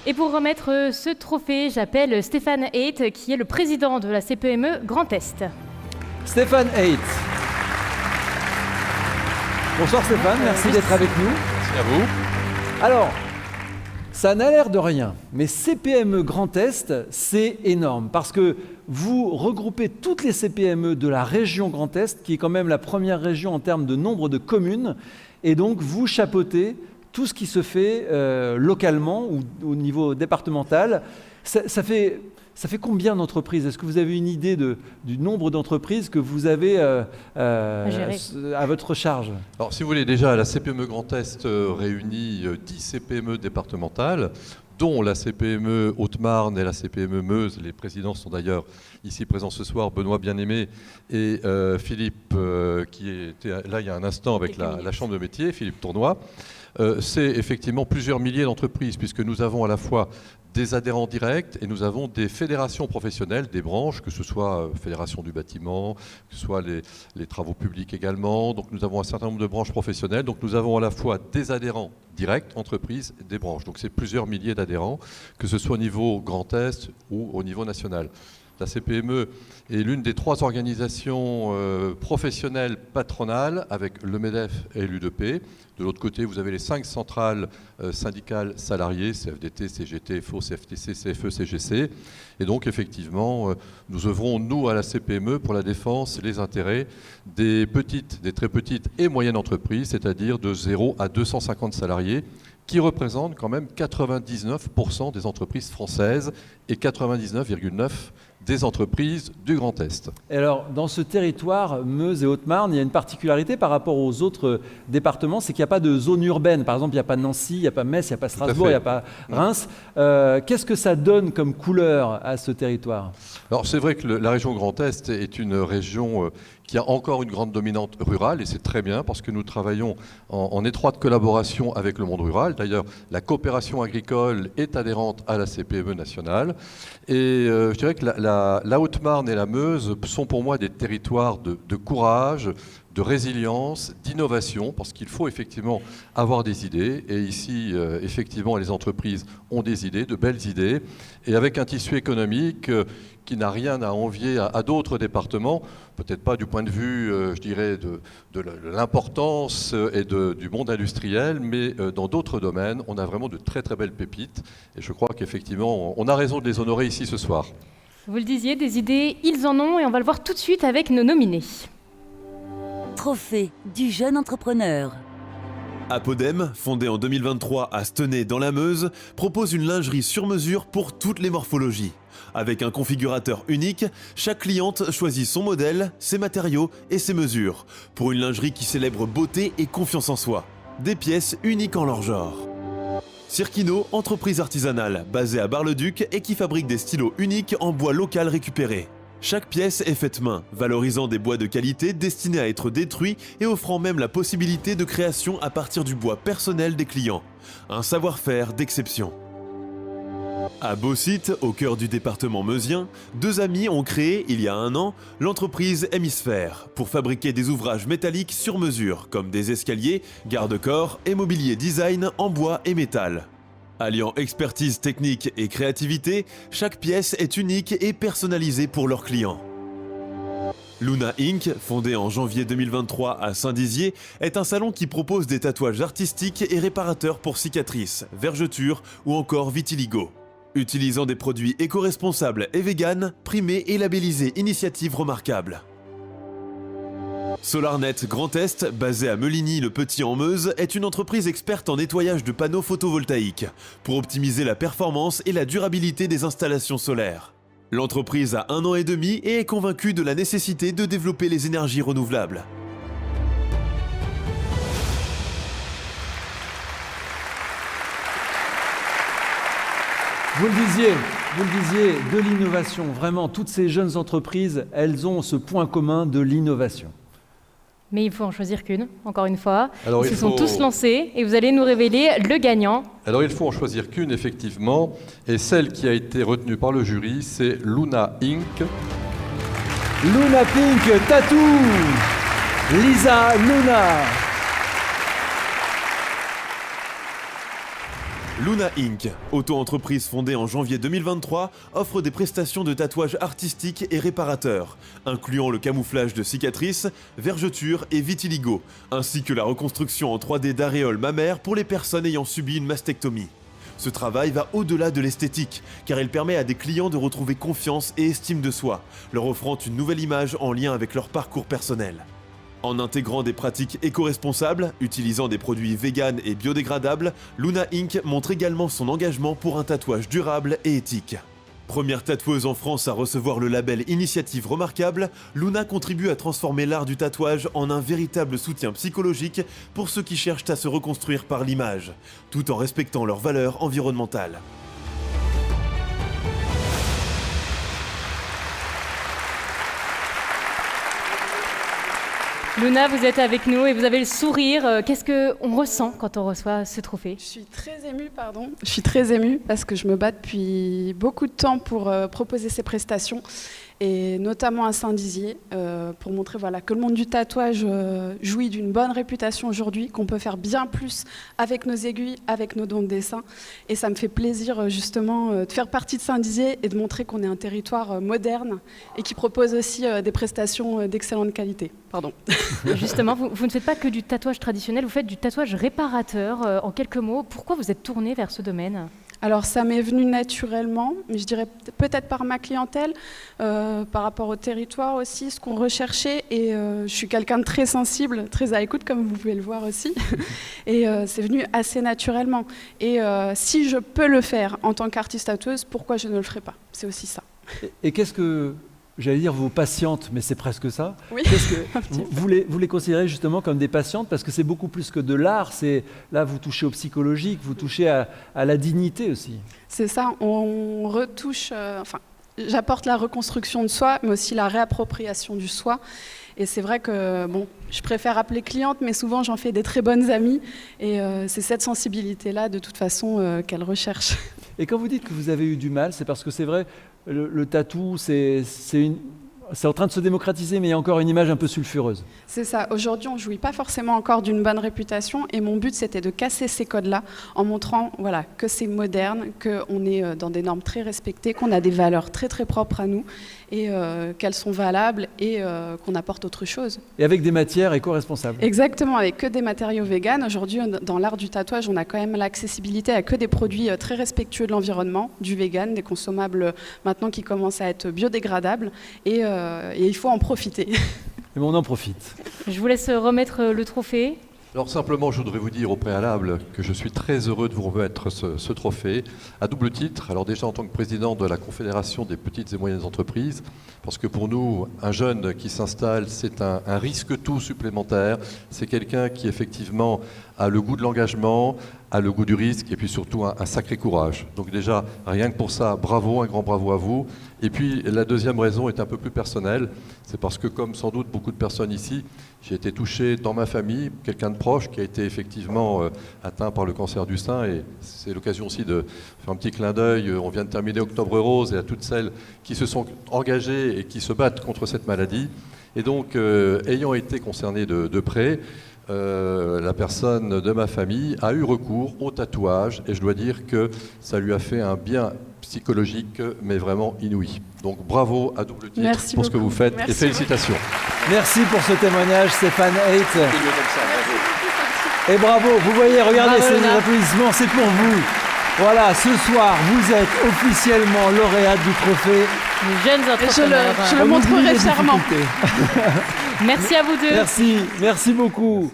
Et pour remettre ce trophée, j'appelle Stéphane Haidt, qui est le président de la CPME Grand Est. Stéphane Haidt. Bonsoir Stéphane, merci d'être avec nous. Merci à vous. Alors, ça n'a l'air de rien, mais CPME Grand Est, c'est énorme parce que vous regroupez toutes les CPME de la région Grand Est, qui est quand même la première région en termes de nombre de communes, et donc vous chapeautez tout ce qui se fait localement ou au niveau départemental. Ça fait combien d'entreprises? Est-ce que vous avez une idée du nombre d'entreprises que vous avez à votre charge? Alors, si vous voulez, déjà, la CPME Grand Est réunit 10 CPME départementales, dont la CPME Haute-Marne et la CPME Meuse. Les présidents sont d'ailleurs ici présents ce soir, Benoît Bien-Aimé et Philippe, qui était là il y a un instant avec la Chambre de métier, Philippe Tournois. C'est effectivement plusieurs milliers d'entreprises, puisque nous avons à la fois des adhérents directs et nous avons des fédérations professionnelles, des branches, que ce soit Fédération du bâtiment, que ce soit les travaux publics également. Donc nous avons un certain nombre de branches professionnelles. Donc nous avons à la fois des adhérents directs, entreprises, des branches. Donc c'est plusieurs milliers d'adhérents, que ce soit au niveau Grand Est ou au niveau national. La CPME est l'une des 3 organisations professionnelles patronales avec le MEDEF et l'UDP. De l'autre côté, vous avez les 5 centrales syndicales salariées, CFDT, CGT, FO, CFTC, CFE, CGC. Et donc, effectivement, nous œuvrons, nous, à la CPME, pour la défense et les intérêts des très petites et moyennes entreprises, c'est-à-dire de 0 à 250 salariés, qui représentent quand même 99% des entreprises françaises et 99,9% des entreprises du Grand Est. Et alors, dans ce territoire, Meuse et Haute-Marne, il y a une particularité par rapport aux autres départements, c'est qu'il n'y a pas de zone urbaine. Par exemple, il n'y a pas Nancy, il n'y a pas Metz, il n'y a pas Strasbourg, il n'y a pas Reims. Qu'est-ce que ça donne comme couleur à ce territoire? Alors, c'est vrai que la région Grand Est est une région qui a encore une grande dominante rurale, et c'est très bien parce que nous travaillons en étroite collaboration avec le monde rural. D'ailleurs, la coopération agricole est adhérente à la CPME nationale. Et je dirais que la Haute-Marne et la Meuse sont pour moi des territoires de courage, de résilience, d'innovation, parce qu'il faut effectivement avoir des idées. Et ici, effectivement, les entreprises ont des idées, de belles idées, et avec un tissu économique qui n'a rien à envier à d'autres départements, peut-être pas du point de vue, je dirais, de l'importance et du monde industriel, mais dans d'autres domaines, on a vraiment de très très belles pépites. Et je crois qu'effectivement, on a raison de les honorer ici ce soir. Vous le disiez, des idées, ils en ont, et on va le voir tout de suite avec nos nominés. Trophée du jeune entrepreneur. Apodem, fondé en 2023 à Stenay dans la Meuse, propose une lingerie sur mesure pour toutes les morphologies. Avec un configurateur unique, chaque cliente choisit son modèle, ses matériaux et ses mesures, pour une lingerie qui célèbre beauté et confiance en soi. Des pièces uniques en leur genre. Cirkino, entreprise artisanale basée à Bar-le-Duc et qui fabrique des stylos uniques en bois local récupéré. Chaque pièce est faite main, valorisant des bois de qualité destinés à être détruits et offrant même la possibilité de création à partir du bois personnel des clients. Un savoir-faire d'exception. À Beausite, au cœur du département meusien, 2 amis ont créé, il y a 1 an, l'entreprise Hémisphère pour fabriquer des ouvrages métalliques sur mesure, comme des escaliers, garde-corps et mobilier design en bois et métal. Alliant expertise technique et créativité, chaque pièce est unique et personnalisée pour leurs clients. Luna Inc., fondé en janvier 2023 à Saint-Dizier, est un salon qui propose des tatouages artistiques et réparateurs pour cicatrices, vergetures ou encore vitiligo. Utilisant des produits éco-responsables et véganes, primés et labellisés Initiative Remarquable. SolarNet Grand Est, basée à Meligny-le-Petit en Meuse, est une entreprise experte en nettoyage de panneaux photovoltaïques pour optimiser la performance et la durabilité des installations solaires. L'entreprise a 1 an et demi et est convaincue de la nécessité de développer les énergies renouvelables. Vous le disiez, de l'innovation. Vraiment, toutes ces jeunes entreprises, elles ont ce point commun de l'innovation. Mais il faut en choisir qu'une, encore une fois. Alors, Ils se sont tous lancés et vous allez nous révéler le gagnant. Alors il faut en choisir qu'une, effectivement. Et celle qui a été retenue par le jury, c'est Luna Inc. Luna Pink Tattoo. Lisa Luna. Luna Inc., auto-entreprise fondée en janvier 2023, offre des prestations de tatouage artistique et réparateur, incluant le camouflage de cicatrices, vergetures et vitiligo, ainsi que la reconstruction en 3D d'aréoles mammaires pour les personnes ayant subi une mastectomie. Ce travail va au-delà de l'esthétique, car il permet à des clients de retrouver confiance et estime de soi, leur offrant une nouvelle image en lien avec leur parcours personnel. En intégrant des pratiques éco-responsables, utilisant des produits véganes et biodégradables, Luna Inc. montre également son engagement pour un tatouage durable et éthique. Première tatoueuse en France à recevoir le label Initiative Remarquable, Luna contribue à transformer l'art du tatouage en un véritable soutien psychologique pour ceux qui cherchent à se reconstruire par l'image, tout en respectant leurs valeurs environnementales. Luna, vous êtes avec nous et vous avez le sourire. Qu'est-ce qu'on ressent quand on reçoit ce trophée? Je suis très émue parce que je me bats depuis beaucoup de temps pour proposer ces prestations et notamment à Saint-Dizier pour montrer que le monde du tatouage jouit d'une bonne réputation aujourd'hui, qu'on peut faire bien plus avec nos aiguilles, avec nos dons de dessin. Et ça me fait plaisir justement de faire partie de Saint-Dizier et de montrer qu'on est un territoire moderne et qui propose aussi des prestations d'excellente qualité. Pardon. Justement, vous ne faites pas que du tatouage traditionnel, vous faites du tatouage réparateur. En quelques mots, pourquoi vous êtes tournée vers ce domaine ? Alors ça m'est venu naturellement, mais je dirais peut-être par ma clientèle, par rapport au territoire aussi, ce qu'on recherchait. Et je suis quelqu'un de très sensible, très à l'écoute, comme vous pouvez le voir aussi. Et c'est venu assez naturellement. Et si je peux le faire en tant qu'artiste tatoueuse, pourquoi je ne le ferais pas? C'est aussi ça. Et qu'est-ce que, j'allais dire vos patientes, mais c'est presque ça. Oui. Vous les considérez justement comme des patientes parce que c'est beaucoup plus que de l'art. Là, vous touchez au psychologique, vous touchez à la dignité aussi. C'est ça, on retouche, j'apporte la reconstruction de soi, mais aussi la réappropriation du soi. Et c'est vrai que, je préfère appeler cliente, mais souvent j'en fais des très bonnes amies. Et c'est cette sensibilité-là, de toute façon, qu'elles recherchent. Et quand vous dites que vous avez eu du mal, c'est parce que c'est vrai, le tatou, c'est en train de se démocratiser, mais il y a encore une image un peu sulfureuse. C'est ça. Aujourd'hui, on ne jouit pas forcément encore d'une bonne réputation. Et mon but, c'était de casser ces codes-là en montrant que c'est moderne, qu'on est dans des normes très respectées, qu'on a des valeurs très, très propres à nous et qu'elles sont valables et qu'on apporte autre chose. Et avec des matières éco-responsables. Exactement, avec que des matériaux véganes. Aujourd'hui, dans l'art du tatouage, on a quand même l'accessibilité à que des produits très respectueux de l'environnement, du vegan, des consommables maintenant qui commencent à être biodégradables. Et il faut en profiter. Et on en profite. Je vous laisse remettre le trophée. Alors simplement, je voudrais vous dire au préalable que je suis très heureux de vous remettre ce trophée à double titre. Alors déjà en tant que président de la Confédération des petites et moyennes entreprises, parce que pour nous, un jeune qui s'installe, c'est un risque tout supplémentaire. C'est quelqu'un qui effectivement a le goût de l'engagement, a le goût du risque et puis surtout un sacré courage. Donc déjà, rien que pour ça, bravo, un grand bravo à vous. Et puis la deuxième raison est un peu plus personnelle, c'est parce que comme sans doute beaucoup de personnes ici, j'ai été touché dans ma famille, quelqu'un de proche qui a été effectivement atteint par le cancer du sein et c'est l'occasion aussi de faire un petit clin d'œil. On vient de terminer Octobre Rose et à toutes celles qui se sont engagées et qui se battent contre cette maladie. Et donc, ayant été concerné de près, la personne de ma famille a eu recours au tatouage et je dois dire que ça lui a fait un bien psychologique mais vraiment inouï. Donc bravo à double titre Merci pour ce que beaucoup. vous faites. Merci et félicitations. Merci pour ce témoignage, Stéphane Haidt. Et bravo, vous voyez, regardez Bravo, ces Luna. applaudissements, c'est pour vous. Voilà, ce soir, vous êtes officiellement lauréate du trophée. Les jeunes entrepreneurs. Je le On oublie montrerai les fièrement. difficultés. Merci à vous deux. Merci beaucoup.